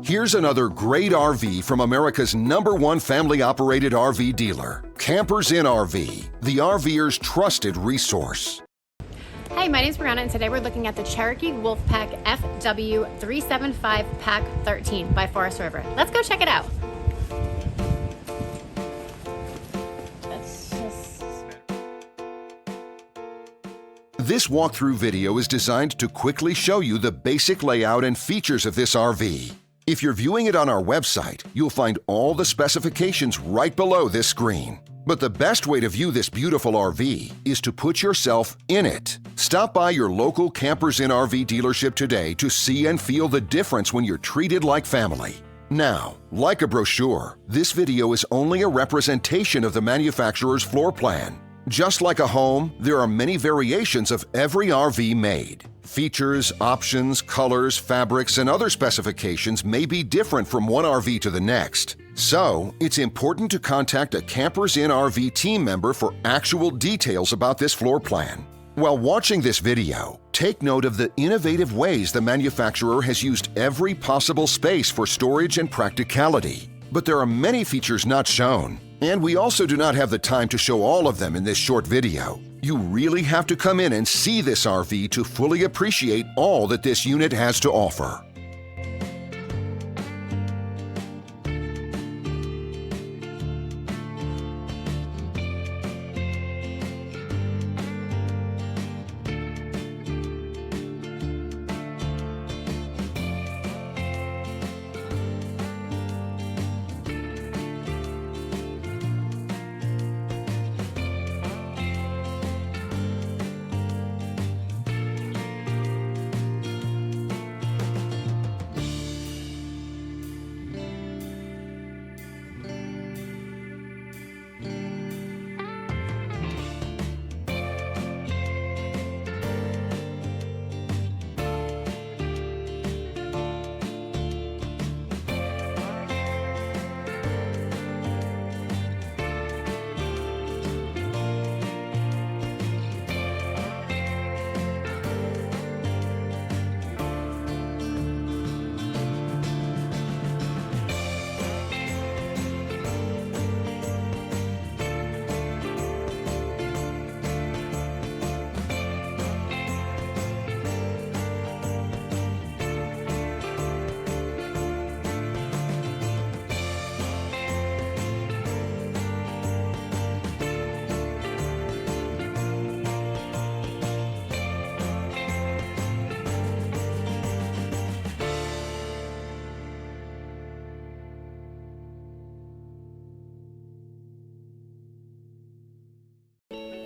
Here's another great RV from America's #1 family-operated RV dealer, Campers Inn RV, the RVer's trusted resource. Hey, my name's Brianna, and today we're looking at the Cherokee Wolf Pack FW-375PACK13 by Forest River. Let's go check it out. This walkthrough video is designed to quickly show you the basic layout and features of this RV. If you're viewing it on our website, you'll find all the specifications right below this screen. But the best way to view this beautiful RV is to put yourself in it. Stop by your local Campers Inn RV dealership today to see and feel the difference when you're treated like family. Now, like a brochure, this video is only a representation of the manufacturer's floor plan. Just like a home, there are many variations of every RV made. Features, options, colors, fabrics, and other specifications may be different from one RV to the next. So, it's important to contact a Campers Inn RV team member for actual details about this floor plan. While watching this video, take note of the innovative ways the manufacturer has used every possible space for storage and practicality. But there are many features not shown, and we also do not have the time to show all of them in this short video. You really have to come in and see this RV to fully appreciate all that this unit has to offer.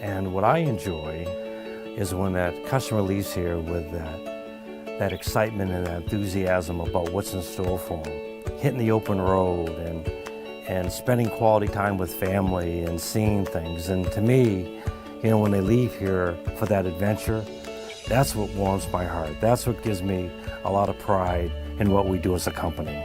And what I enjoy is when that customer leaves here with that excitement and that enthusiasm about what's in store for them. Hitting the open road and spending quality time with family and seeing things. And to me, you know, when they leave here for that adventure, that's what warms my heart. That's what gives me a lot of pride in what we do as a company.